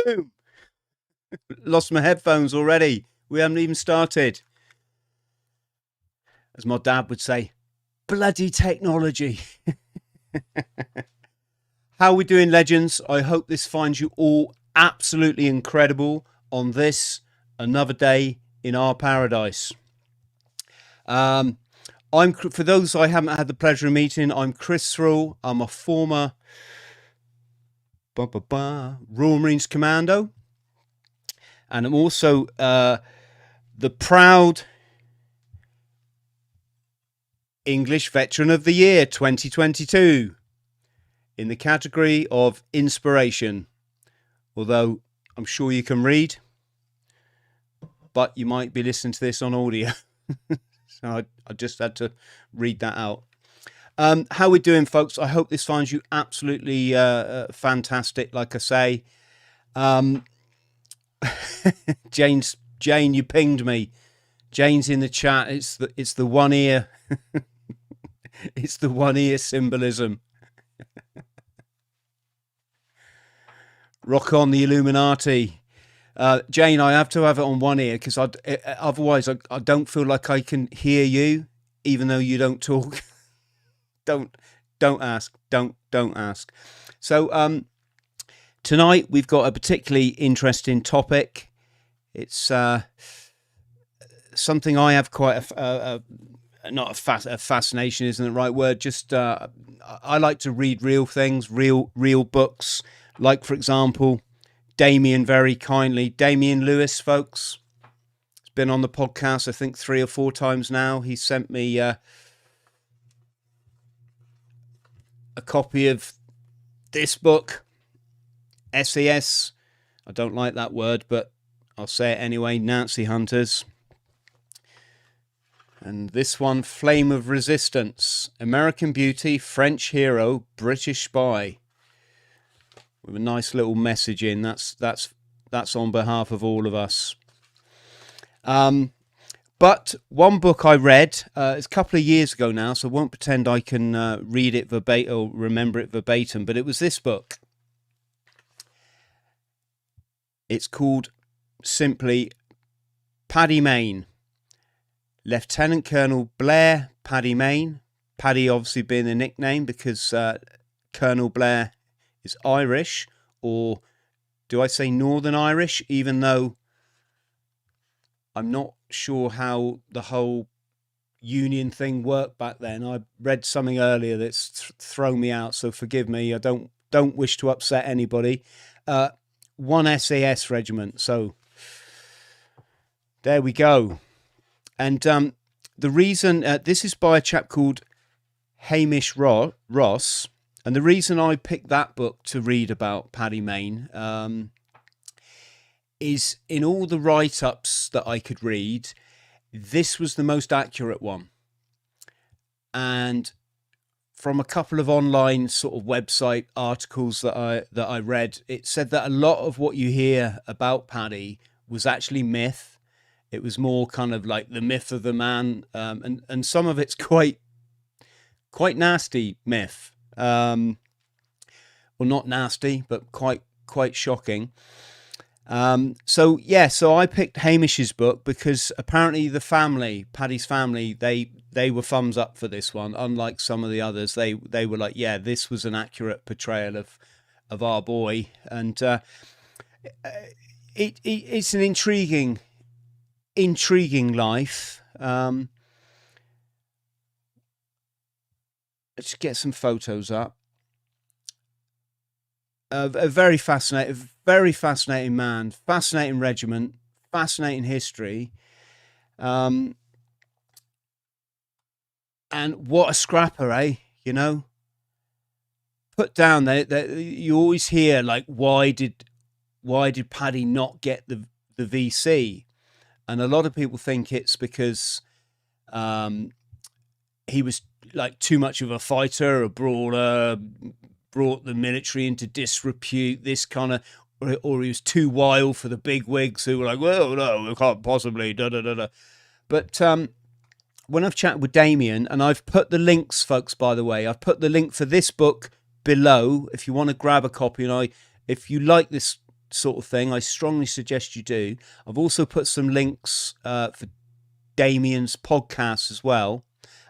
Boom! Lost my headphones already. We haven't even started. As my dad would say, bloody technology. How are we doing, legends? I hope this finds you all absolutely incredible on this, another day in our paradise. For those I haven't had the pleasure of meeting, I'm Chris THRALL. I'm a former Royal Marines Commando. And I'm also the proud English Veteran of the Year 2022 in the category of inspiration. Although I'm sure you can read, but you might be listening to this on audio. So I just had to read that out. How we doing, folks? I hope this finds you absolutely fantastic. Like I say, Jane, you pinged me. Jane's in the chat. It's the one ear. It's the one ear symbolism. Rock on the Illuminati. Jane, I have to have it on one ear because otherwise I don't feel like I can hear you, even though you don't talk. Don't ask. Don't ask. So tonight we've got a particularly interesting topic. It's something I have quite a fascination isn't the right word. Just I like to read real things, real books. Like, for example, Damien, very kindly, Damien Lewis, folks, has been on the podcast I think 3 or 4 times now. He sent me a copy of this book, SAS. I don't like that word, but I'll say it anyway. Nazi Hunters. And this one, Flame of Resistance, American Beauty, French Hero, British Spy. With a nice little message in. That's on behalf of all of us. But one book I read, it's a couple of years ago now, so I won't pretend I can read it verbatim or remember it verbatim, but it was this book. It's called simply Paddy Mayne. Lieutenant Colonel Blair Paddy Mayne. Paddy obviously being the nickname because Colonel Blair is Irish, or do I say Northern Irish, even though I'm not sure how the whole union thing worked back then. I read something earlier that's thrown me out, so forgive me. I don't wish to upset anybody. One SAS regiment, so there we go. And the reason, this is by a chap called Hamish Ross, and the reason I picked that book to read about Paddy Mayne is in all the write-ups that I could read, this was the most accurate one. And from a couple of online sort of website articles that I read, it said that a lot of what you hear about Paddy was actually myth. It was more kind of like the myth of the man, and some of it's quite nasty myth. Well, not nasty, but quite shocking. So I picked Hamish's book because apparently the family, Paddy's family, they were thumbs up for this one. Unlike some of the others, they were like, yeah, this was an accurate portrayal of our boy, and it's an intriguing life. Let's get some photos up. A very fascinating man, fascinating regiment, fascinating history, and what a scrapper, eh? You know, put down that you always hear like, why did Paddy not get the VC? And a lot of people think it's because he was like too much of a fighter, a brawler, brought the military into disrepute, this kind of, or he was too wild for the big wigs who were like, well, no, we can't possibly, da. But when I've chatted with Damien, and I've put the links, folks, by the way, I've put the link for this book below if you want to grab a copy. And if you like this sort of thing, I strongly suggest you do. I've also put some links for Damien's podcast as well.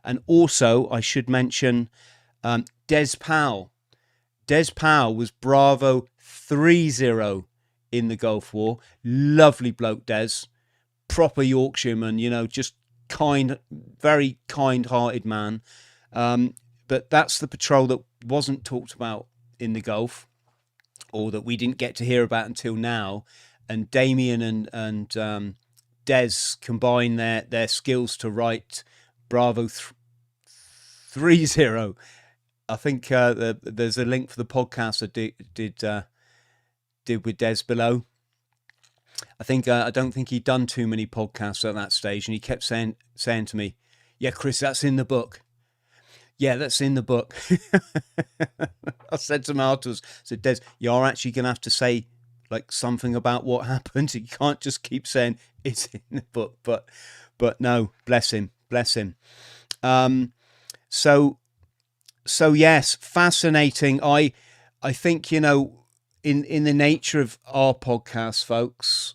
And also, I should mention Des Powell. Des Powell was Bravo 30 in the Gulf War. Lovely bloke, Des. Proper Yorkshireman, you know, just kind, very kind-hearted man. But that's the patrol that wasn't talked about in the Gulf, or that we didn't get to hear about until now. And Damien and Des combine their skills to write Bravo 30. I think there's a link for the podcast I did with Des below. I don't think he'd done too many podcasts at that stage, and he kept saying to me, "Yeah, Chris, that's in the book. Yeah, that's in the book." I said to him afterwards, I said, "Des, you're actually going to have to say like something about what happened. You can't just keep saying it's in the book." But no, bless him. So yes, fascinating. I think, you know, in the nature of our podcast, folks,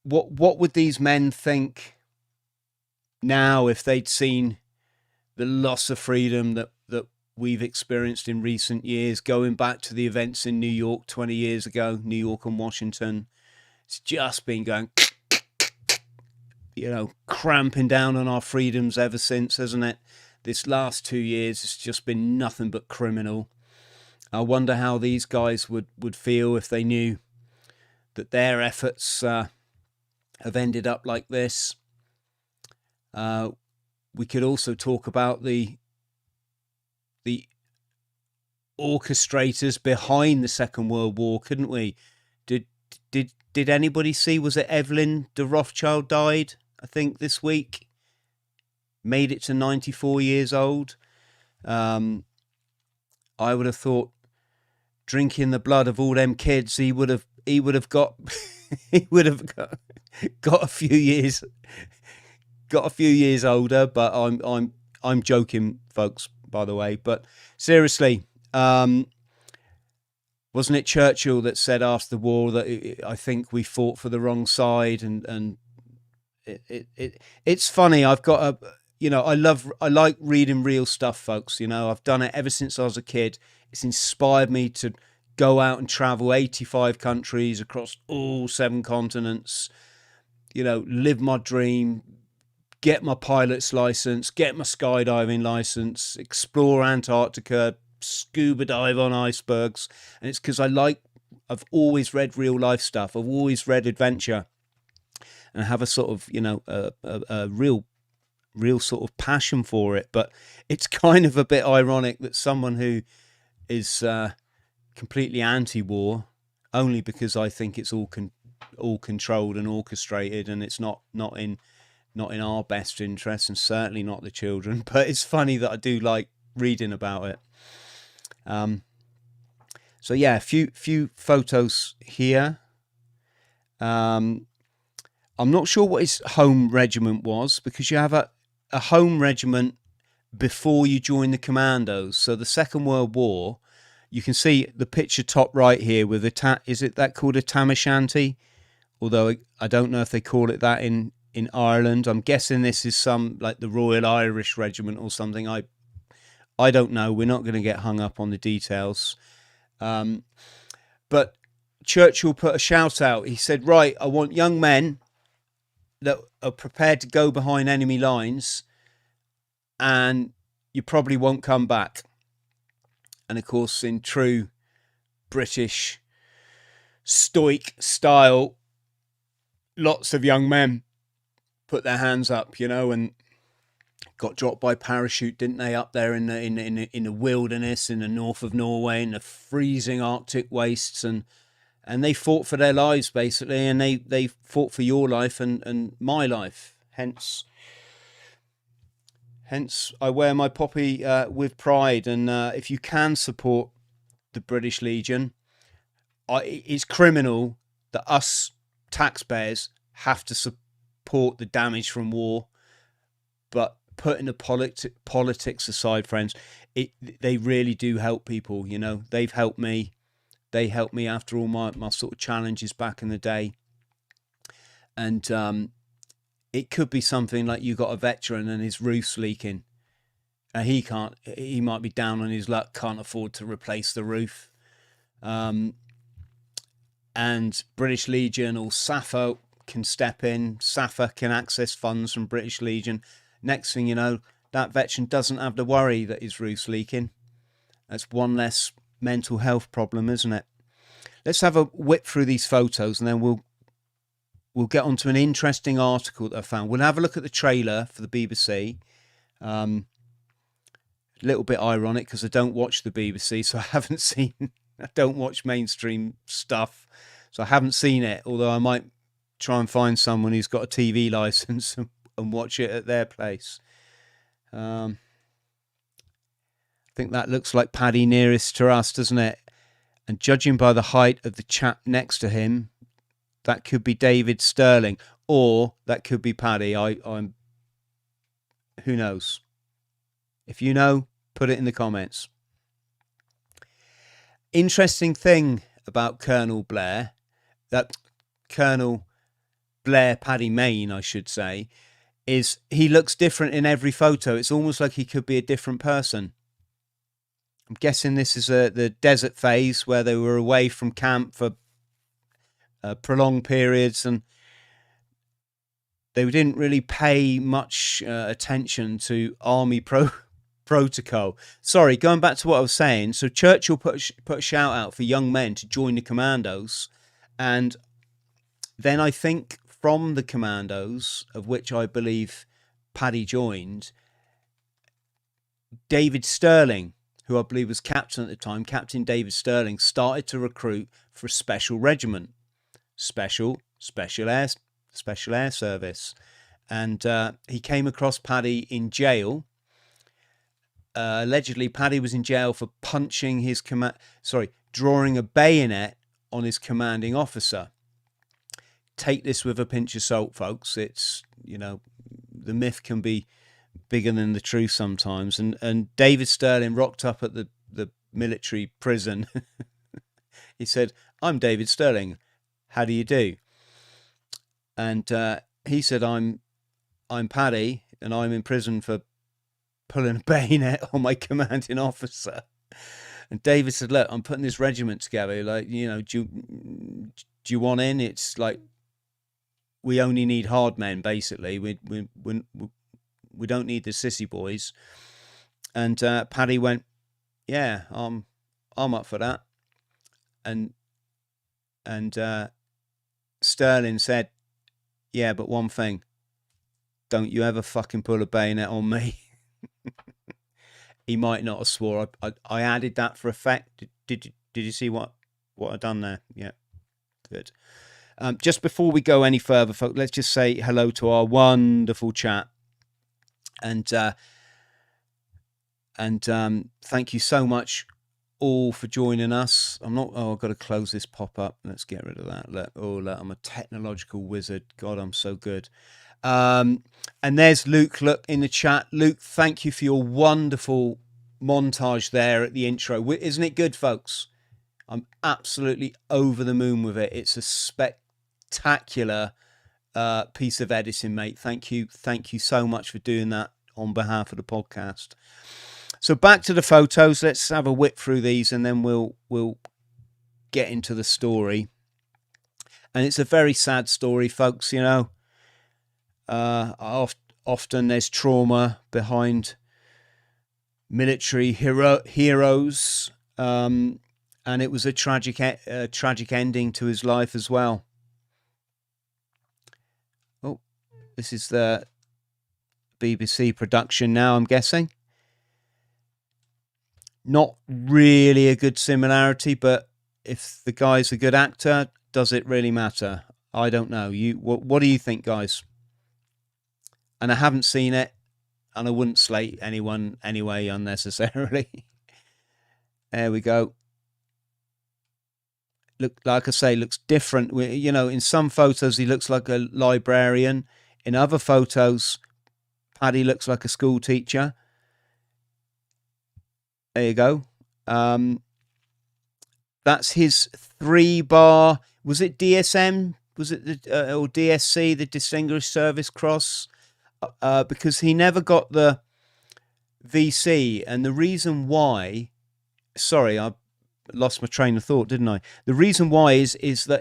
what would these men think now if they'd seen the loss of freedom that we've experienced in recent years, going back to the events in New York 20 years ago, New York and Washington? It's just been going, you know, cramping down on our freedoms ever since, hasn't it? This last 2 years, it's just been nothing but criminal. I wonder how these guys would feel if they knew that their efforts have ended up like this. We could also talk about the orchestrators behind the Second World War, couldn't we? Did anybody see? Was it Evelyn de Rothschild died, I think, this week? Made it to 94 years old. I would have thought, drinking the blood of all them kids, he would have got got a few years older. But I'm joking, folks, by the way. But seriously, wasn't it Churchill that said after the war that I think we fought for the wrong side? And it's funny. I've got a, you know, I like reading real stuff, folks. You know, I've done it ever since I was a kid. It's inspired me to go out and travel 85 countries across all 7 continents, you know, live my dream, get my pilot's license, get my skydiving license, explore Antarctica, scuba dive on icebergs. And it's because I've always read real life stuff. I've always read adventure, and I have a sort of, you know, a real sort of passion for it. But it's kind of a bit ironic that someone who is completely anti-war, only because I think it's all controlled and orchestrated, and it's not in our best interest, and certainly not the children. But it's funny that I do like reading about it. So yeah, a few photos here. I'm not sure what his home regiment was, because you have a home regiment before you join the commandos. So the Second World War, you can see the picture top right here with is it that called a tam o' shanty? Although I don't know if they call it that in Ireland. I'm guessing this is some like the Royal Irish Regiment or something. I don't know. We're not going to get hung up on the details. But Churchill put a shout out. He said, right, I want young men that are prepared to go behind enemy lines, and you probably won't come back. And of course, in true British stoic style, lots of young men put their hands up, you know, and got dropped by parachute, didn't they, up there in the wilderness in the north of Norway, in the freezing Arctic wastes, and they fought for their lives, basically, and they fought for your life and my life. Hence, I wear my poppy with pride. And if you can support the British Legion, it's criminal that us taxpayers have to support the damage from war. But putting the politics aside, friends, they really do help people. You know, they've helped me. They helped me after all my sort of challenges back in the day. And it could be something like you got a veteran and his roof's leaking. He might be down on his luck, can't afford to replace the roof. And British Legion or SAFA can step in. SAFA can access funds from British Legion. Next thing you know, that veteran doesn't have to worry that his roof's leaking. That's one less mental health problem, isn't it? Let's have a whip through these photos, and then we'll get onto an interesting article that I found. We'll have a look at the trailer for the BBC. A little bit ironic because I don't watch the BBC, so I don't watch mainstream stuff, so I haven't seen it, although I might try and find someone who's got a TV license and watch it at their place. I think that looks like Paddy nearest to us, doesn't it? And judging by the height of the chap next to him, that could be David Stirling, or that could be Paddy. I'm who knows? If you know, put it in the comments. Interesting thing about Colonel Blair Paddy Mayne, I should say, is he looks different in every photo. It's almost like he could be a different person. I'm guessing this is the desert phase where they were away from camp for prolonged periods, and they didn't really pay much attention to army protocol. Sorry, going back to what I was saying. So Churchill put a shout out for young men to join the commandos, and then I think from the commandos, of which I believe Paddy joined, David Stirling, who I believe was captain at the time, Captain David Stirling, started to recruit for a special regiment, special air service, and he came across Paddy in jail. Allegedly, Paddy was in jail for drawing a bayonet on his commanding officer. Take this with a pinch of salt, folks. It's, the myth can be bigger than the truth sometimes. And David Stirling rocked up at the military prison. He said, "I'm David Stirling. How do you do?" And he said, I'm Paddy, and I'm in prison for pulling a bayonet on my commanding officer." And David said, "Look, I'm putting this regiment together. Like, do you want in? It's like, we only need hard men, basically. We don't need the sissy boys." And Paddy went, "Yeah, I'm up for that." And Stirling said, "Yeah, but one thing, don't you ever fucking pull a bayonet on me." He might not have swore. I added that for effect. Did you see what I've done there? Yeah, good. Just before we go any further, folks, let's just say hello to our wonderful chat, and thank you so much all for joining us. I've got to close this pop up. Let's get rid of that. Look, I'm a technological wizard. God, I'm so good. And there's Luke. Look in the chat. Luke, thank you for your wonderful montage there at the intro. Isn't it good, folks? I'm absolutely over the moon with it. It's a spectacular piece of editing, mate. Thank you so much for doing that on behalf of the podcast. So back to the photos. Let's have a whip through these, and then we'll get into the story. And it's a very sad story, folks. Often there's trauma behind military heroes, and it was a tragic ending to his life as well. Oh, this is the BBC production now, I'm guessing. Not really a good similarity, but if the guy's a good actor, does it really matter? I don't know. What do you think, guys? And I haven't seen it, and I wouldn't slate anyone anyway unnecessarily. There we go. Look, like I say, looks different. In some photos he looks like a librarian. In other photos, Paddy looks like a school teacher. There you go. That's his 3-bar. Was it DSM? Was it the or DSC, the Distinguished Service Cross? Because he never got the VC, and the reason why. Sorry, I lost my train of thought, didn't I? The reason why is that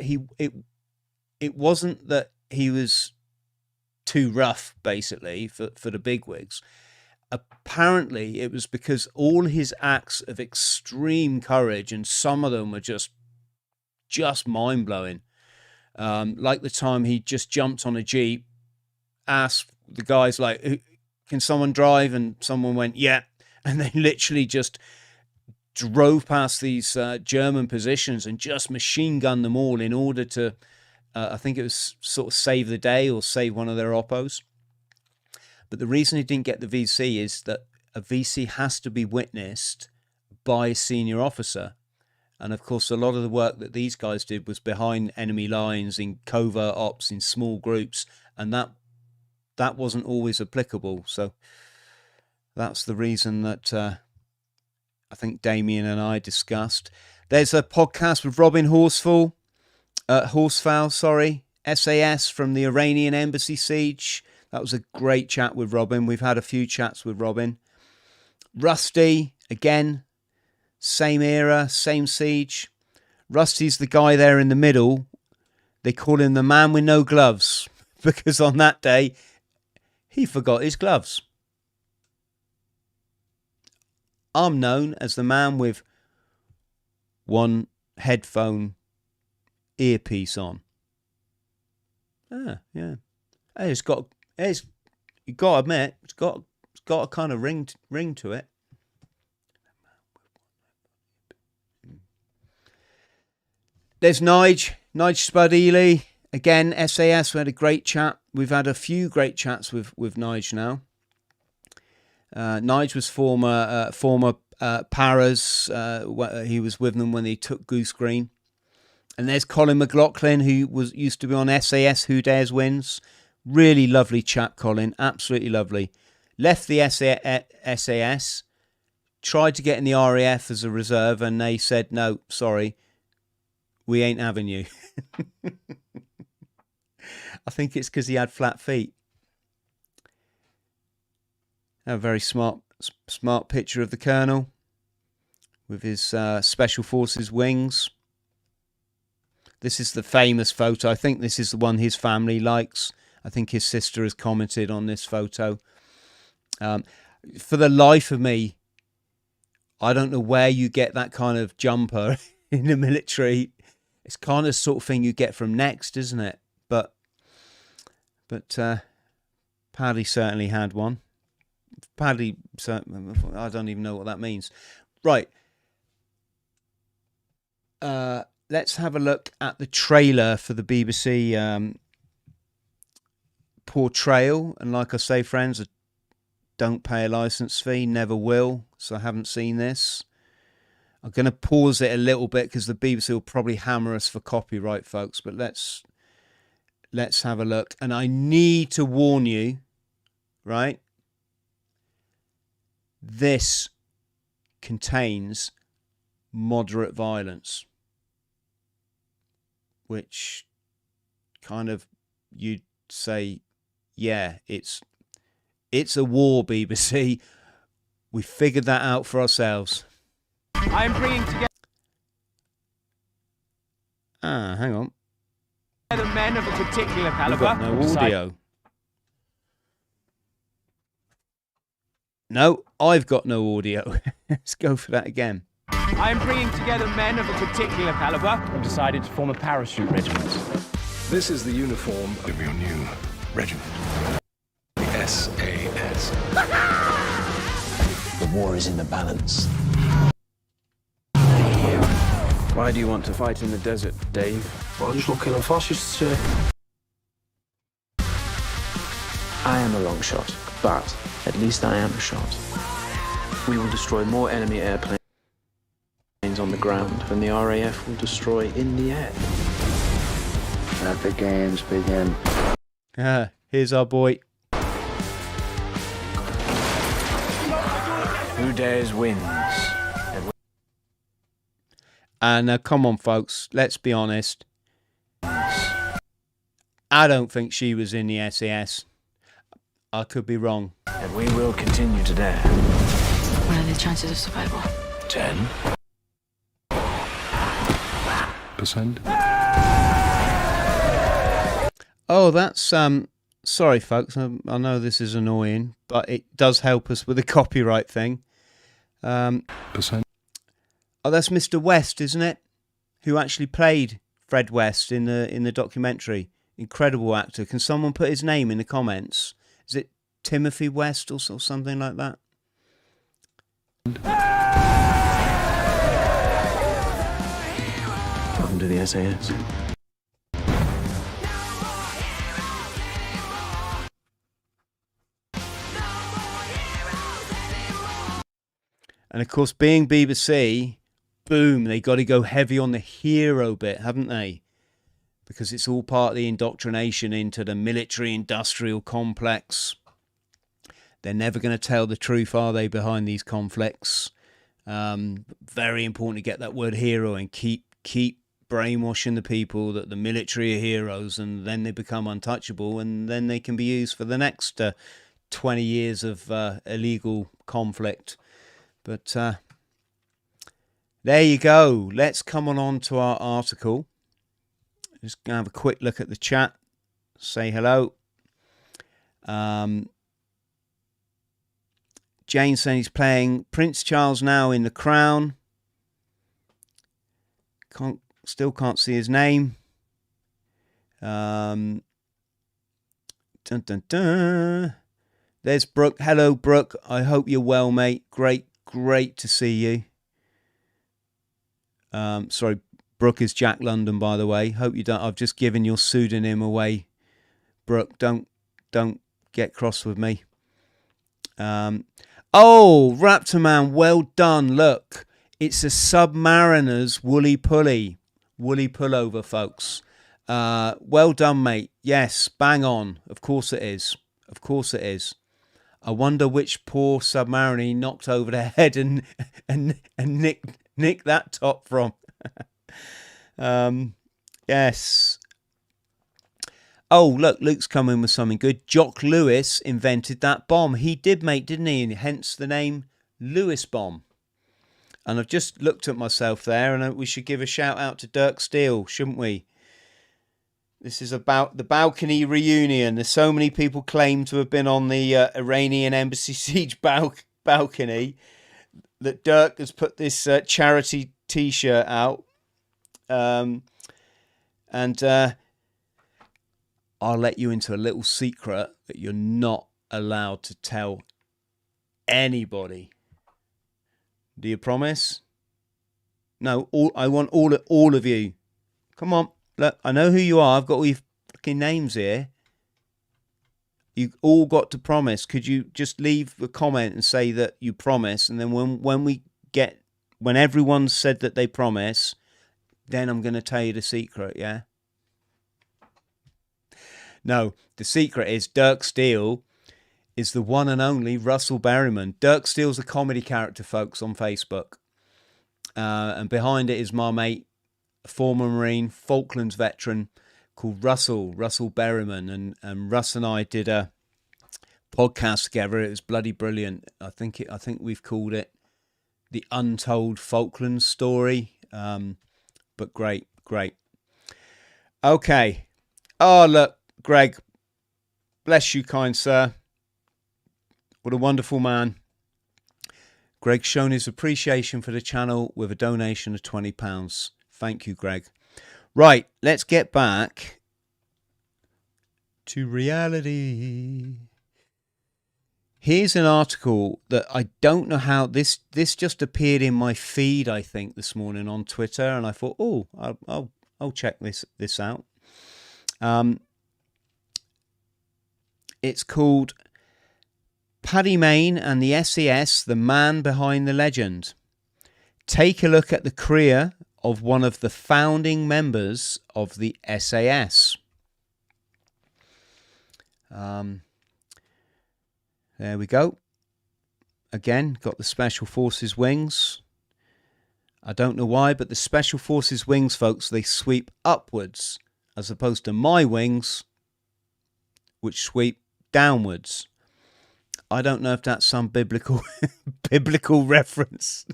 it wasn't that he was too rough, basically, for the bigwigs. Apparently, it was because all his acts of extreme courage, and some of them were just mind blowing. Like the time he just jumped on a Jeep, asked the guys like, "Can someone drive?" And someone went, "Yeah," and they literally just drove past these German positions and just machine gunned them all in order to, I think it was sort of save the day or save one of their oppos. But the reason he didn't get the VC is that a VC has to be witnessed by a senior officer. And of course, a lot of the work that these guys did was behind enemy lines, in covert ops, in small groups, and that wasn't always applicable. So that's the reason that I think Damien and I discussed. There's a podcast with Robin Horsfall, SAS, from the Iranian embassy siege. That was a great chat with Robin. We've had a few chats with Robin. Rusty, again, same era, same siege. Rusty's the guy there in the middle. They call him the man with no gloves, because on that day, he forgot his gloves. I'm known as the man with one headphone earpiece on. Yeah. Hey, you got to admit, it's got a kind of ring to it. There's Nige Spudely, again, SAS. We had a great chat. We've had a few great chats with Nige now. Nige was former Paras. He was with them when they took Goose Green. And there's Colin McLaughlin, who used to be on SAS, Who Dares Wins. Really lovely chap, Colin. Absolutely lovely. Left the SAS, tried to get in the RAF as a reserve, and they said, "No, sorry, we ain't having you." I think it's because he had flat feet. A very smart picture of the Colonel with his Special Forces wings. This is the famous photo. I think this is the one his family likes. I think his sister has commented on this photo. For the life of me, I don't know where you get that kind of jumper in the military. It's kind of sort of thing you get from Next, isn't it? But Paddy certainly had one. Paddy, I don't even know what that means. Right. Let's have a look at the trailer for the BBC Portrayal. And like I say, friends, I don't pay a license fee, never will, so I haven't seen this. I'm going to pause it a little bit because the BBC will probably hammer us for copyright, folks. But let's have a look. And I need to warn you, right? This contains moderate violence, which kind of you'd say, yeah, it's a war, BBC. We figured that out for ourselves. I'm bringing together hang on. the men of a particular caliber. We've got no audio. No, I've got no audio. Let's go for that again. I'm bringing together men of a particular caliber. I've decided to form a parachute regiment. This is the uniform of your new regiment. The SAS. The war is in the balance. Why do you want to fight in the desert, Dave? Well, just looking at fascists, sir. I am a long shot, but at least I am a shot. We will destroy more enemy airplanes on the ground than the RAF will destroy in the air. Let the games begin. Here's our boy. Who dares wins. And come on, folks, let's be honest. I don't think she was in the SAS. I could be wrong. And we will continue to dare. What are the chances of survival? 10%. Oh, that's sorry, folks. I know this is annoying, but it does help us with the copyright thing. Percent. Oh, that's Mr. West, isn't it? Who actually played Fred West in the documentary. Incredible actor. Can someone put his name in the comments? Is it Timothy West or something like that? Welcome to the SAS. And of course, being BBC, boom, they got to go heavy on the hero bit, haven't they? Because it's all part of the indoctrination into the military-industrial complex. They're never going to tell the truth, are they, behind these conflicts? Very important to get that word hero and keep brainwashing the people that the military are heroes, and then they become untouchable, and then they can be used for the next 20 years of illegal conflict. But there you go. Let's come on to our article. Just going to have a quick look at the chat. Say hello. Jane saying he's playing Prince Charles now in The Crown. Still can't see his name. Dun, dun, dun. There's Brooke. Hello, Brooke. I hope you're well, mate. Great to see you. Sorry, Brooke is Jack London, by the way. Hope you don't. I've just given your pseudonym away, Brooke. Don't get cross with me. Oh, Raptor Man, well done. Look, it's a Submariner's woolly pullover, folks. Well done, mate. Yes, bang on. Of course it is. I wonder which poor submariner he knocked over the head and nicked that top from. Yes. Oh, look, Luke's come in with something good. Jock Lewis invented that bomb. He did, mate, didn't he? And hence the name Lewis Bomb. And I've just looked at myself there, and we should give a shout out to Dirk Steele, shouldn't we? This is about the balcony reunion. There's so many people claim to have been on the Iranian embassy siege balcony that Dirk has put this charity T-shirt out. And I'll let you into a little secret that you're not allowed to tell anybody. Do you promise? No, I want all of you. Come on. Look, I know who you are. I've got all your fucking names here. You all got to promise. Could you just leave a comment and say that you promise? And then when everyone's said that they promise, then I'm going to tell you the secret, yeah? No, the secret is Dirk Steele is the one and only Russell Berryman. Dirk Steele's a comedy character, folks, on Facebook. And behind it is my mate, a former Marine, Falklands veteran, called Russell Berryman. And Russ and I did a podcast together. It was bloody brilliant. I think we've called it The Untold Falklands Story. But great. Okay. Oh, look, Greg. Bless you, kind sir. What a wonderful man. Greg's shown his appreciation for the channel with a donation of £20. Thank you, Greg. Right, let's get back to reality. Here's an article that I don't know how this just appeared in my feed, I think, this morning on Twitter, and I thought, oh, I'll check this out. It's called Paddy Mayne and the SAS, the man behind the legend. Take a look at the career of one of the founding members of the SAS. There we go. Again, got the Special Forces wings. I don't know why, but the Special Forces wings, folks, they sweep upwards as opposed to my wings, which sweep downwards. I don't know if that's some biblical biblical reference,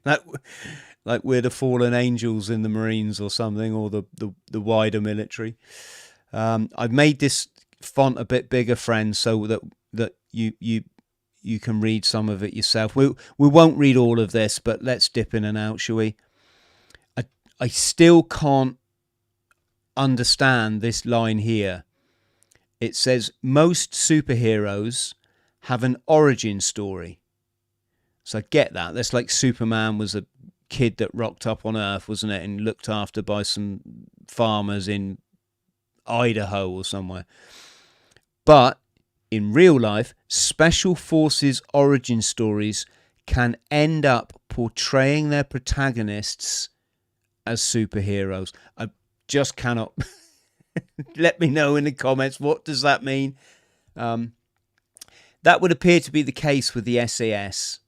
like we're the fallen angels in the Marines or something, or the wider military. I've made this font a bit bigger, friends, so that you can read some of it yourself. We won't read all of this, but let's dip in and out, shall we? I still can't understand this line here. It says most superheroes have an origin story. So I get that. That's like Superman was a kid that rocked up on Earth, wasn't it? And looked after by some farmers in Idaho or somewhere. But in real life, Special Forces origin stories can end up portraying their protagonists as superheroes. I just cannot. Let me know in the comments, what does that mean? That would appear to be the case with the SAS.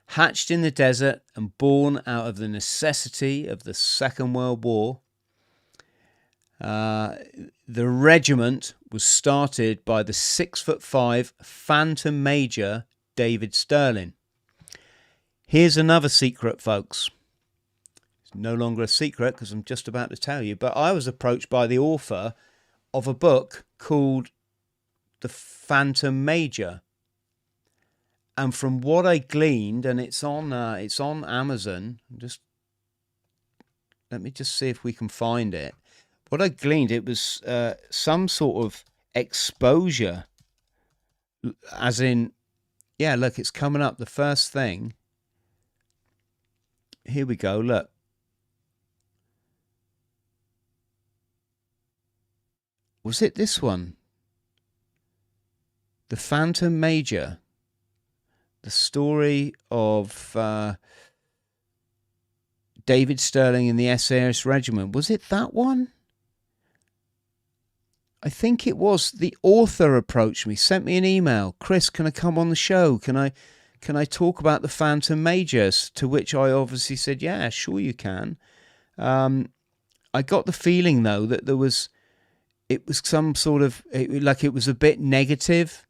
Hatched in the desert and born out of the necessity of the Second World War, the regiment was started by the 6'5" Phantom Major David Stirling. Here's another secret, folks. It's no longer a secret because I'm just about to tell you, but I was approached by the author of a book called The Phantom Major. And from what I gleaned, and it's on Amazon. Let me just see if we can find it. What I gleaned, it was some sort of exposure, as in, yeah, look, it's coming up. The first thing. Here we go. Look. Was it this one? The Phantom Major. The story of David Stirling in the SAS regiment. Was it that one? I think it was. The author approached me, sent me an email. Chris, can I come on the show? Can I talk about the Phantom Majors? To which I obviously said, yeah, sure you can. I got the feeling, though, that it was some sort of, like it was a bit negative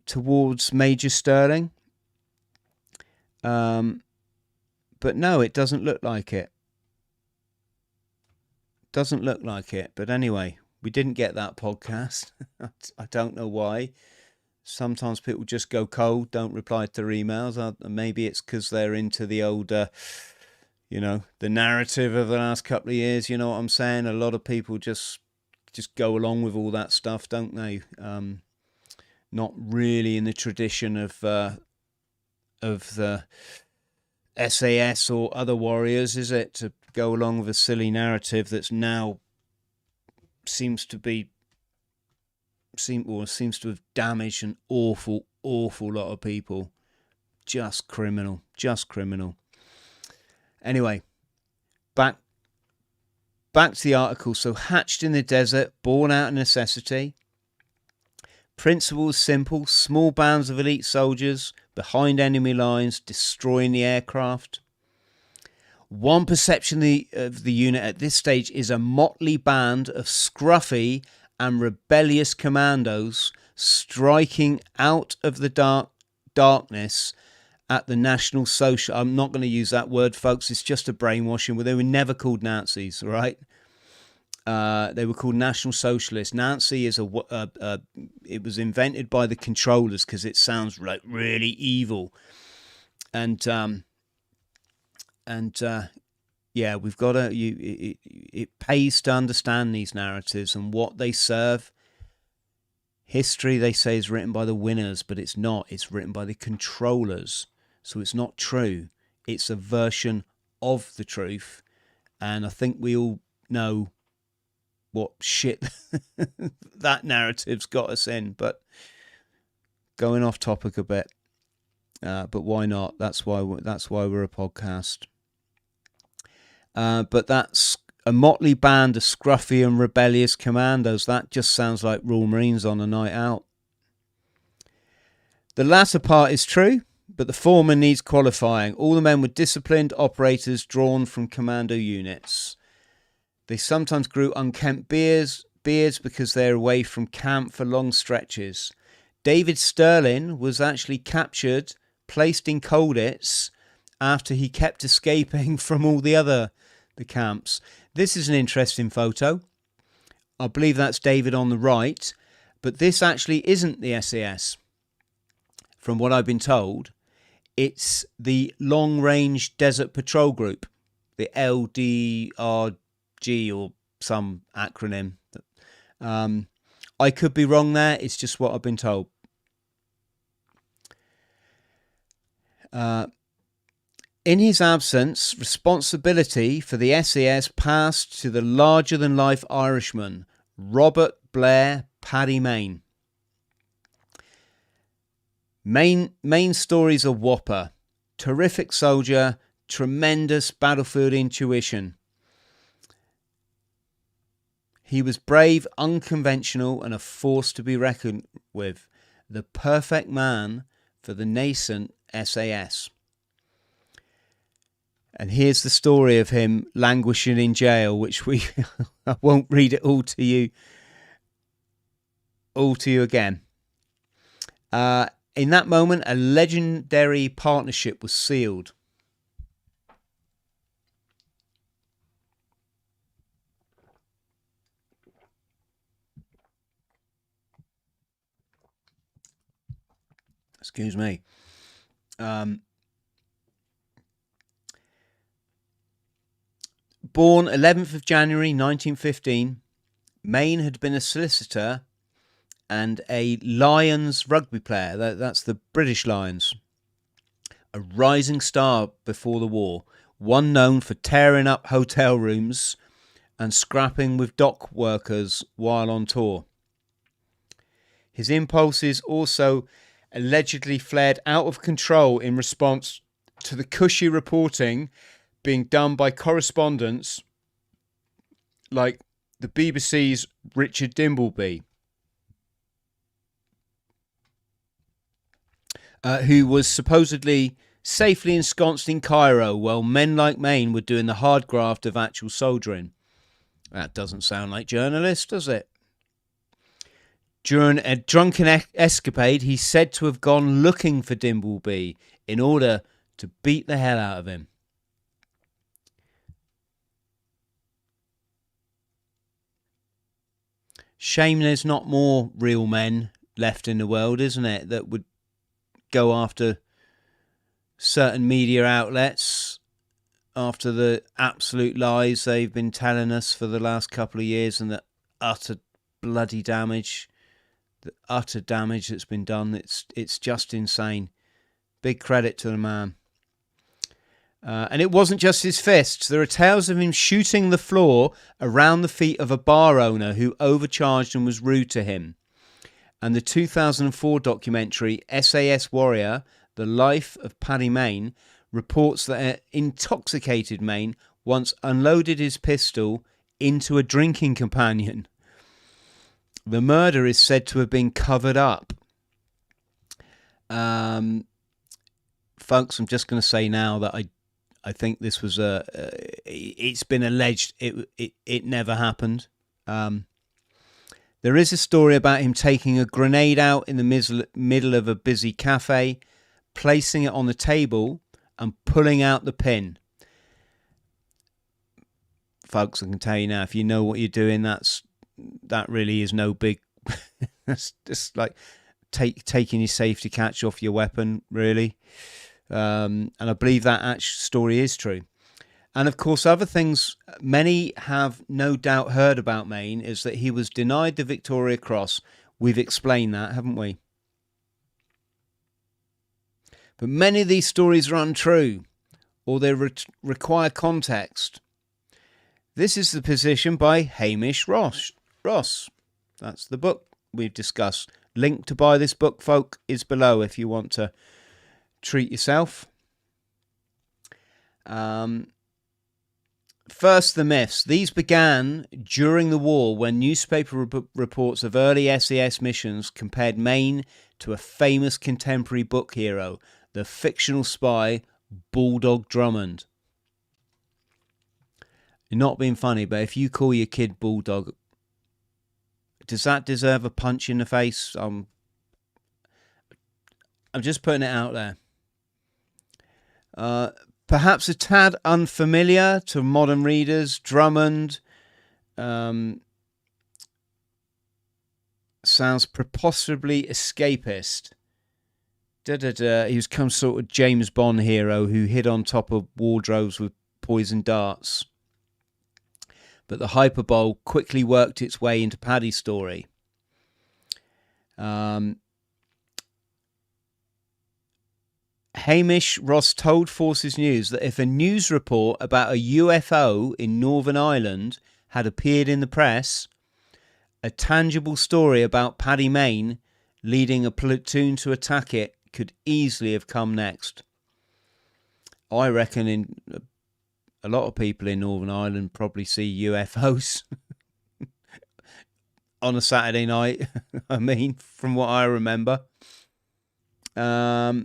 towards Major Stirling. But no, it doesn't look like it. Doesn't look like it. But anyway, we didn't get that podcast. I don't know why. Sometimes people just go cold, don't reply to their emails. Maybe it's because they're into the old, the narrative of the last couple of years. You know what I'm saying? A lot of people just go along with all that stuff, don't they? Not really in the tradition of the SAS or other warriors, is it? To go along with a silly narrative that's now seems to have damaged an awful lot of people. Just criminal. Anyway, back to the article. So, hatched in the desert, born out of necessity. Principles simple: small bands of elite soldiers behind enemy lines, destroying the aircraft. One perception of the unit at this stage is a motley band of scruffy and rebellious commandos striking out of the darkness at the National Social. I'm not going to use that word, folks. It's just a brainwashing. They were never called Nazis, right? They were called National Socialists. Nazi is it was invented by the controllers because it sounds like really evil, and yeah, we've got to. It pays to understand these narratives and what they serve. History, they say, is written by the winners, but it's not. It's written by the controllers, so it's not true. It's a version of the truth, and I think we all know what shit that narrative's got us in. But going off topic a bit, but why not? That's why we're a podcast. But that's a motley band of scruffy and rebellious commandos. That just sounds like Royal Marines on a night out. The latter part is true, but the foreman needs qualifying. All the men were disciplined operators drawn from commando units. They sometimes grew unkempt beards because they're away from camp for long stretches. David Stirling was actually captured, placed in Colditz after he kept escaping from all the camps. This is an interesting photo. I believe that's David on the right, but this actually isn't the SAS. From what I've been told, it's the Long Range Desert Patrol Group, the LDRG or some acronym. I could be wrong there. It's just what I've been told. In his absence, responsibility for the SAS passed to the larger-than-life Irishman, Robert Blair Paddy Mayne. Mayne's story's a whopper. Terrific soldier, tremendous battlefield intuition. He was brave, unconventional, and a force to be reckoned with. The perfect man for the nascent SAS. And here's the story of him languishing in jail, which I won't read it all to you again. In that moment, a legendary partnership was sealed. Excuse me. Born 11th of January 1915, Mayne had been a solicitor and a Lions rugby player. That's the British Lions. A rising star before the war, one known for tearing up hotel rooms and scrapping with dock workers while on tour. His impulses also allegedly flared out of control in response to the cushy reporting being done by correspondents like the BBC's Richard Dimbleby, who was supposedly safely ensconced in Cairo while men like Mayne were doing the hard graft of actual soldiering. That doesn't sound like journalists, does it? During a drunken escapade, he's said to have gone looking for Dimbleby in order to beat the hell out of him. Shame there's not more real men left in the world, isn't it, that would go after certain media outlets after the absolute lies they've been telling us for the last couple of years and the utter bloody damage, the utter damage that's been done. It's just insane. Big credit to the man. And it wasn't just his fists. There are tales of him shooting the floor around the feet of a bar owner who overcharged and was rude to him. And the 2004 documentary SAS Warrior, The Life of Paddy Mayne, reports that an intoxicated Mayne once unloaded his pistol into a drinking companion. The murder is said to have been covered up. Folks, I'm just going to say now that I think this was it's been alleged it never happened. There is a story about him taking a grenade out in the middle of a busy cafe, placing it on the table and pulling out the pin. Folks, I can tell you now, if you know what you're doing, that really is no big. That's just like taking your safety catch off your weapon, really. And I believe that actual story is true. And of course, other things many have no doubt heard about Mayne is that he was denied the Victoria Cross. We've explained that, haven't we? But many of these stories are untrue, or they require context. This is the position by Hamish Ross. That's the book we've discussed. Link to buy this book, folk, is below if you want to treat yourself. First, the myths. These began during the war when newspaper reports of early SAS missions compared Mayne to a famous contemporary book hero, the fictional spy Bulldog Drummond. You're not being funny, but if you call your kid Bulldog, does that deserve a punch in the face? I'm just putting it out there. Perhaps a tad unfamiliar to modern readers, Drummond sounds preposterously escapist. He was some sort of James Bond hero who hid on top of wardrobes with poison darts. But the hyperbole quickly worked its way into Paddy's story. Hamish Ross told Forces News that if a news report about a UFO in Northern Ireland had appeared in the press, a tangible story about Paddy Mayne leading a platoon to attack it could easily have come next. I reckon a lot of people in Northern Ireland probably see UFOs on a Saturday night. I mean, from what I remember. Oh,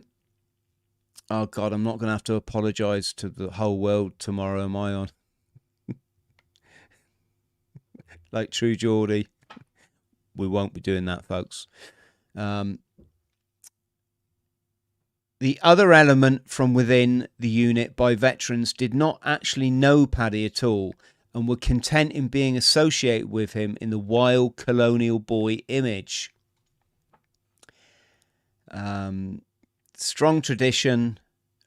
God, I'm not going to have to apologise to the whole world tomorrow, am I on? Like True Geordie. We won't be doing that, folks. The other element from within the unit by veterans did not actually know Paddy at all and were content in being associated with him in the wild colonial boy image. Strong tradition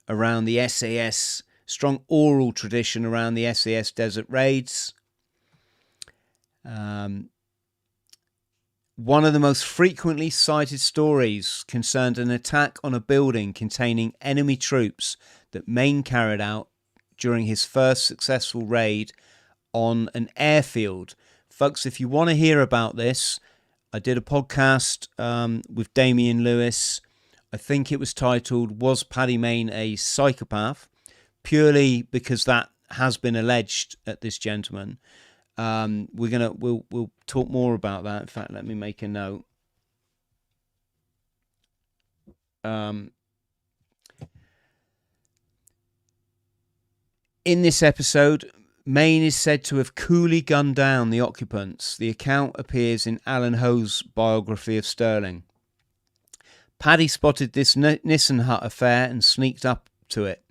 around the SAS, strong oral tradition around the SAS desert raids. One of the most frequently cited stories concerned an attack on a building containing enemy troops that Mayne carried out during his first successful raid on an airfield. Folks, if you want to hear about this, I did a podcast with Damian Lewis. I think it was titled, Was Paddy Mayne a Psychopath? Purely because that has been alleged at this gentleman. We'll talk more about that. In fact, let me make a note. In this episode, Mayne is said to have coolly gunned down the occupants. The account appears in Alan Ho's biography of Stirling. Paddy spotted this Nissen hut affair and sneaked up to it.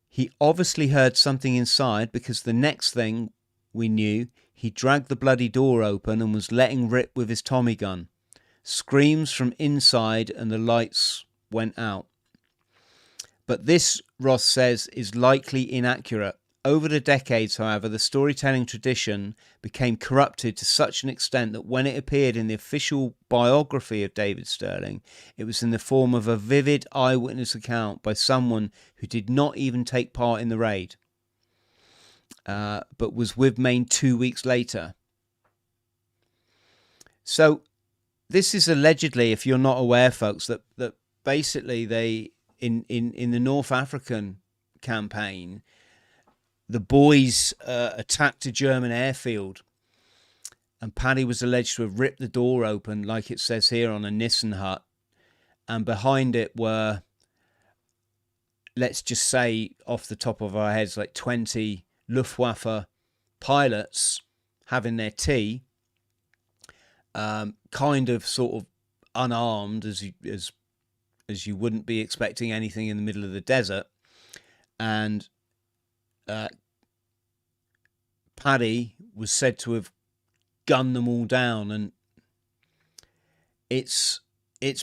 He obviously heard something inside because the next thing we knew, he dragged the bloody door open and was letting rip with his Tommy gun. Screams from inside and the lights went out. But this, Ross says, is likely inaccurate. Over the decades, however, the storytelling tradition became corrupted to such an extent that when it appeared in the official biography of David Stirling, it was in the form of a vivid eyewitness account by someone who did not even take part in the raid, but was with Mayne 2 weeks later. So this is allegedly, if you're not aware, folks, that basically they, in the North African campaign, the boys attacked a German airfield and Paddy was alleged to have ripped the door open, like it says here, on a Nissen hut. And behind it were, let's just say off the top of our heads, like 20 Luftwaffe pilots having their tea, kind of sort of unarmed, as you wouldn't be expecting anything in the middle of the desert. And Paddy was said to have gunned them all down, and it's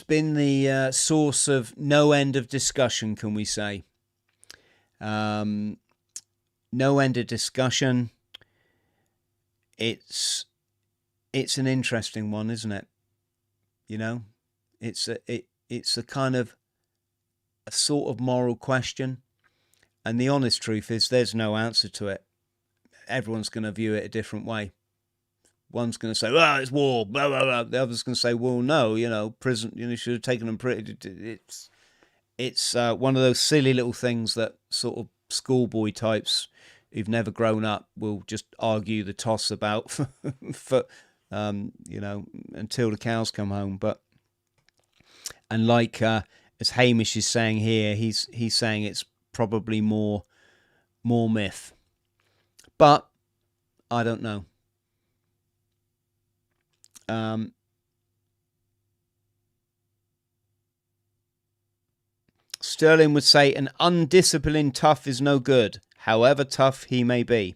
been the source of no end of discussion, can we say? No end of discussion. It's an interesting one, isn't it? You know, it's a kind of a sort of moral question. And the honest truth is there's no answer to it. Everyone's going to view it a different way. One's going to say, "Oh, it's war," blah, blah, blah. The other's going to say, "Well, no, prison, should have taken them pretty." It's one of those silly little things that sort of schoolboy types who've never grown up will just argue the toss about for until the cows come home. And like as Hamish is saying here, he's saying it's probably more myth. But I don't know. Stirling would say an undisciplined tough is no good, however tough he may be.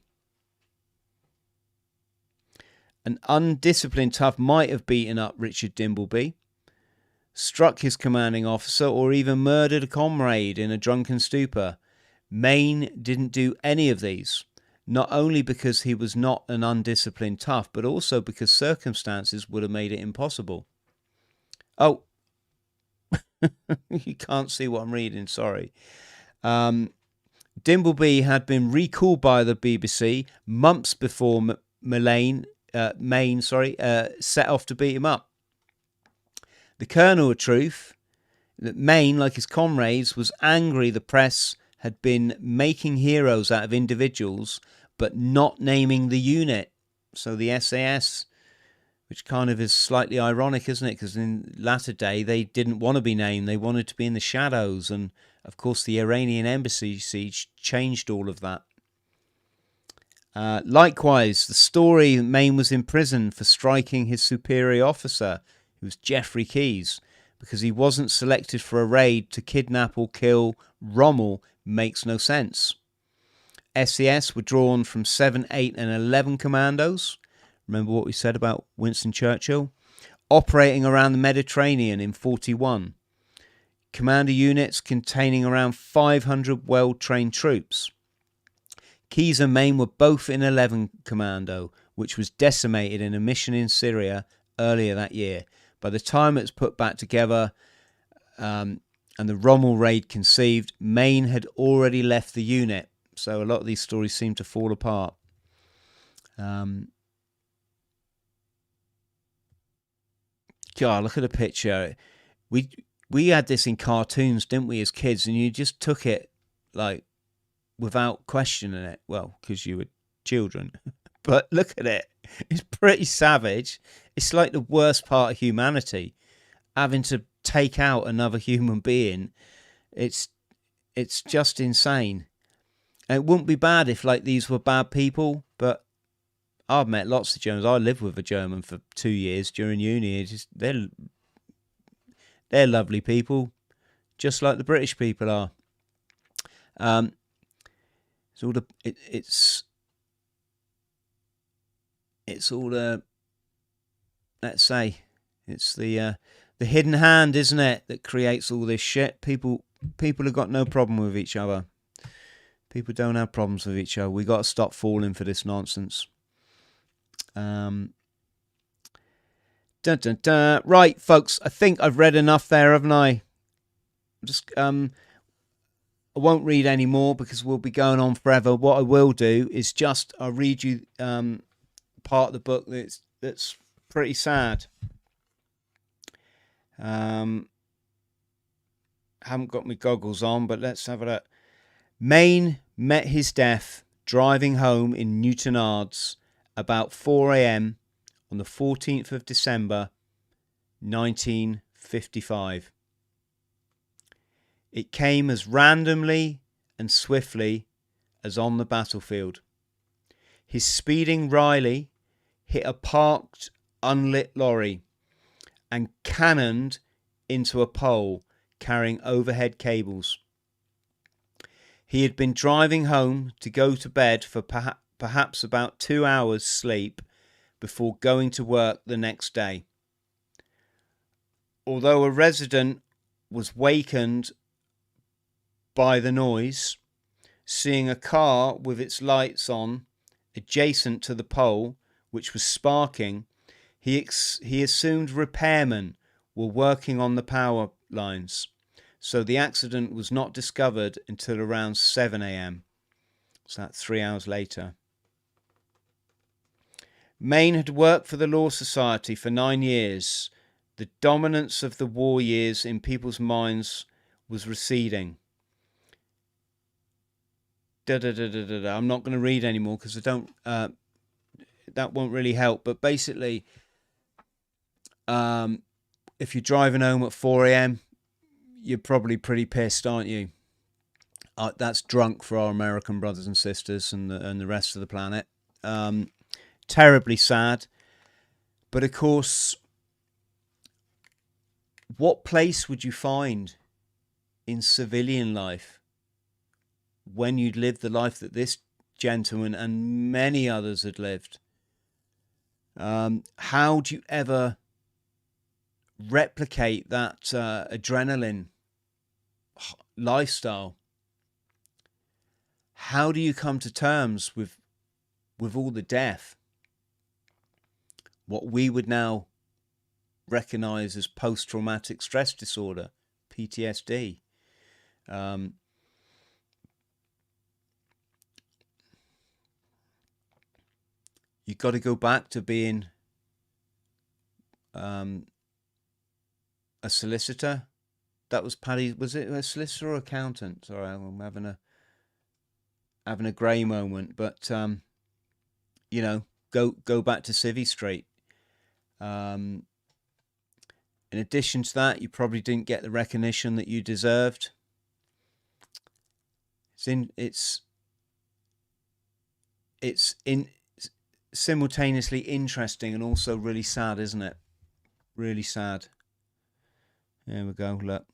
An undisciplined tough might have beaten up Richard Dimbleby, struck his commanding officer, or even murdered a comrade in a drunken stupor. Mayne didn't do any of these, not only because he was not an undisciplined tough, but also because circumstances would have made it impossible. Oh, you can't see what I'm reading, sorry. Dimbleby had been recalled by the BBC months before Mayne set off to beat him up. The kernel of truth, that Mayne, like his comrades, was angry the press had been making heroes out of individuals, but not naming the unit. So the SAS, which kind of is slightly ironic, isn't it? Because in latter day, they didn't want to be named. They wanted to be in the shadows. And, of course, the Iranian embassy siege changed all of that. Likewise, the story that Mayne was in prison for striking his superior officer, who was Geoffrey Keyes, because he wasn't selected for a raid to kidnap or kill Rommel, makes no sense. SAS were drawn from 7, 8 and 11 commandos. Remember what we said about Winston Churchill? Operating around the Mediterranean in 41. Commander units containing around 500 well-trained troops. Keyes and Mayne were both in 11 Commando, which was decimated in a mission in Syria earlier that year. By the time it was put back together and the Rommel raid conceived, Mayne had already left the unit. So a lot of these stories seem to fall apart. God, look at the picture. We had this in cartoons, didn't we, as kids? And you just took it like without questioning it. Well, because you were children. But look at it. It's pretty savage. It's like the worst part of humanity, having to take out another human being. It's just insane. And it wouldn't be bad if like these were bad people, but I've met lots of Germans. I lived with a German for 2 years during uni. They're lovely people, just like the British people are. It's all the let's say it's the hidden hand, isn't it, that creates all this shit. People have got no problem with each other. People don't have problems with each other. We got to stop falling for this nonsense. Right, folks, I think I've read enough there, haven't I? I won't read any more because we'll be going on forever. What I will do is I'll read you part of the book that's pretty sad. Haven't got my goggles on, but let's have a look. Mayne met his death driving home in Newtonards about 4 a.m. on the 14th of December 1955. It came as randomly and swiftly as on the battlefield. His speeding Riley hit a parked unlit lorry and cannoned into a pole carrying overhead cables. He had been driving home to go to bed for perhaps about 2 hours sleep before going to work the next day. Although a resident was wakened by the noise, seeing a car with its lights on adjacent to the pole, which was sparking, he assumed repairmen were working on the power lines. So the accident was not discovered until around 7 a.m. So that's 3 hours later. Mayne had worked for the Law Society for 9 years. The dominance of the war years in people's minds was receding. I'm not going to read anymore because I don't. That won't really help. But basically, if you're driving home at 4 a.m., you're probably pretty pissed, aren't you? That's drunk for our American brothers and sisters and the rest of the planet. Terribly sad. But of course, what place would you find in civilian life when you'd lived the life that this gentleman and many others had lived? How do you ever replicate that adrenaline lifestyle? How do you come to terms with all the death? What we would now recognize as post-traumatic stress disorder, PTSD. You've got to go back to being a solicitor. That was Paddy. Was it a solicitor or accountant? Sorry, I'm having a grey moment. But you know, go back to Civvy Street. In addition to that, you probably didn't get the recognition that you deserved. It's simultaneously interesting and also really sad, isn't it? Really sad. There we go, look.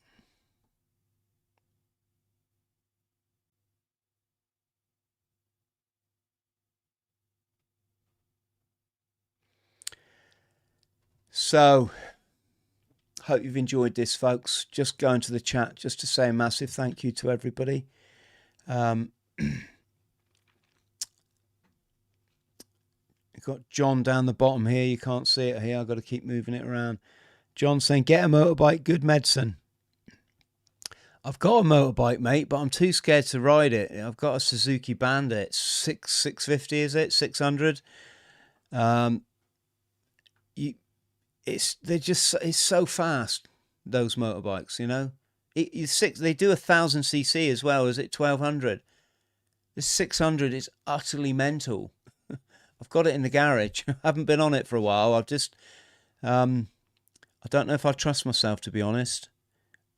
So, hope you've enjoyed this, folks. Just going to the chat just to say a massive thank you to everybody. You've got John down the bottom here. You can't see it here. I've got to keep moving it around. John saying, get a motorbike, good medicine. I've got a motorbike, mate, but I'm too scared to ride it. I've got a Suzuki Bandit, 650, is it? 600. It's so fast, those motorbikes, you know. They do 1,000 cc as well. Is it 1,200? This 600 is utterly mental. I've got it in the garage. I haven't been on it for a while. I've just, I don't know if I trust myself, to be honest.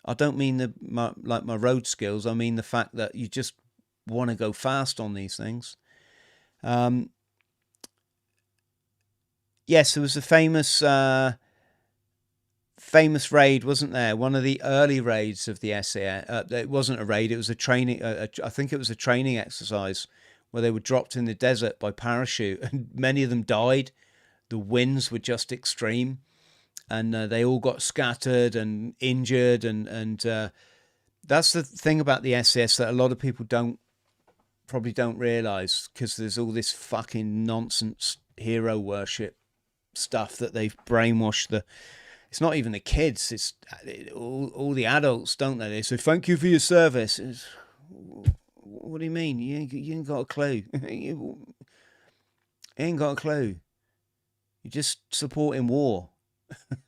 I don't mean my road skills. I mean the fact that you just want to go fast on these things. Yes, there was a famous raid, wasn't there? One of the early raids of the SAS. It wasn't a raid. It was a training. I think it was a training exercise where they were dropped in the desert by parachute, and many of them died. The winds were just extreme, and they all got scattered and injured. And that's the thing about the SAS that a lot of people probably don't realize, because there's all this fucking nonsense hero worship stuff that they've brainwashed it's not even the kids, it's all the adults, don't they? They say, thank you for your service. What do you mean? You ain't got a clue. You ain't got a clue. You're just supporting war.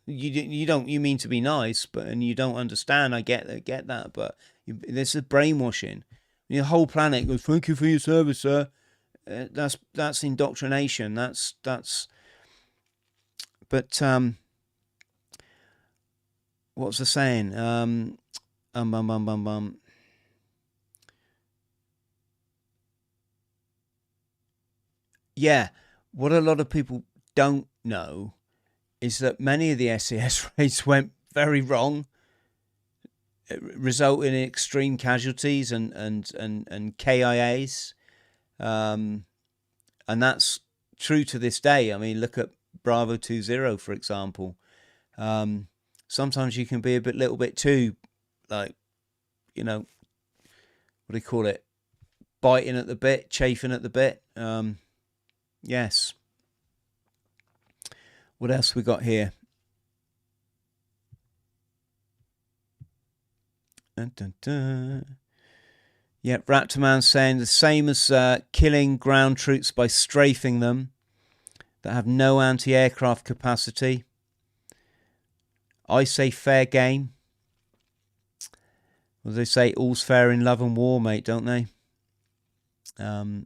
You mean to be nice, and you don't understand. I get that, but there's a brainwashing. The whole planet goes, thank you for your service, sir. That's indoctrination. That's. But what was I saying? Yeah, what a lot of people don't know is that many of the SAS raids went very wrong, resulting in extreme casualties and KIAs, and that's true to this day. I mean, look at Bravo 20, for example. Sometimes you can be a little bit too, like, you know, what do you call it? Biting at the bit, chafing at the bit. Yes. What else we got here? Dun, dun, dun. Yeah, Raptorman saying the same as killing ground troops by strafing them that have no anti-aircraft capacity. I say fair game. Well, they say all's fair in love and war, mate, don't they? What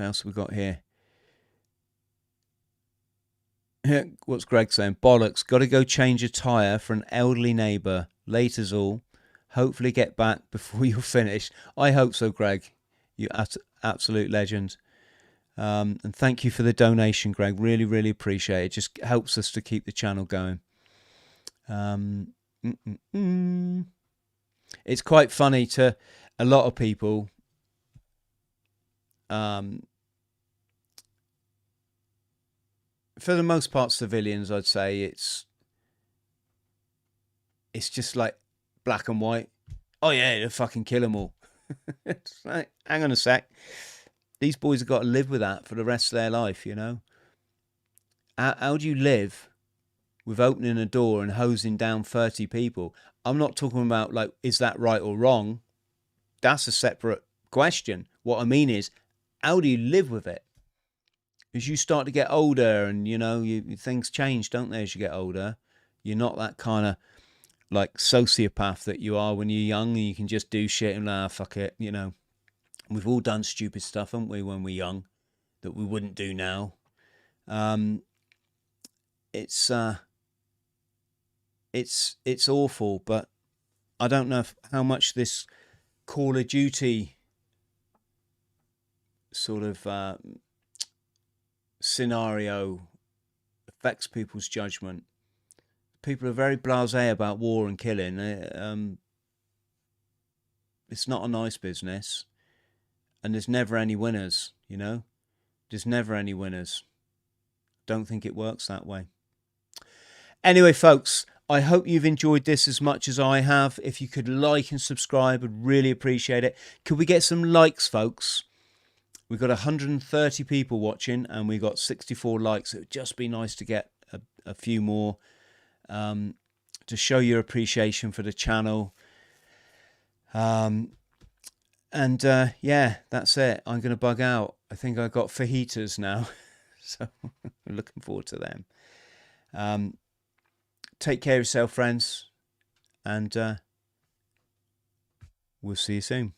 else we got here? What's Greg saying? Bollocks. Got to go change a tyre for an elderly neighbour. Laters all. Hopefully get back before you're finished. I hope so, Greg. You absolute legend. And thank you for the donation, Greg. Really, really appreciate it. It just helps us to keep the channel going. It's quite funny to a lot of people. For the most part, civilians, I'd say it's just like black and white. Oh yeah, they'll fucking kill them all. It's like, hang on a sec. These boys have got to live with that for the rest of their life, you know. How do you live with opening a door and hosing down 30 people? I'm not talking about like, is that right or wrong? That's a separate question. What I mean is, how do you live with it? As you start to get older and, you know, things change, don't they, as you get older? You're not that kind of like sociopath that you are when you're young and you can just do shit and fuck it, you know. We've all done stupid stuff, haven't we, when we're young that we wouldn't do now. It's awful, but I don't know how much this Call of Duty sort of scenario affects people's judgment. People are very blasé about war and killing. It's not a nice business, and there's never any winners, you know. There's never any winners. Don't think it works that way. Anyway, folks, I hope you've enjoyed this as much as I have. If you could like and subscribe, I'd really appreciate it. Could we get some likes, folks? We've got 130 people watching and we got 64 likes. It would just be nice to get a few more to show your appreciation for the channel. Yeah, that's it. I'm going to bug out. I think I got fajitas now. So I'm looking forward to them. Take care of yourself, friends. And we'll see you soon.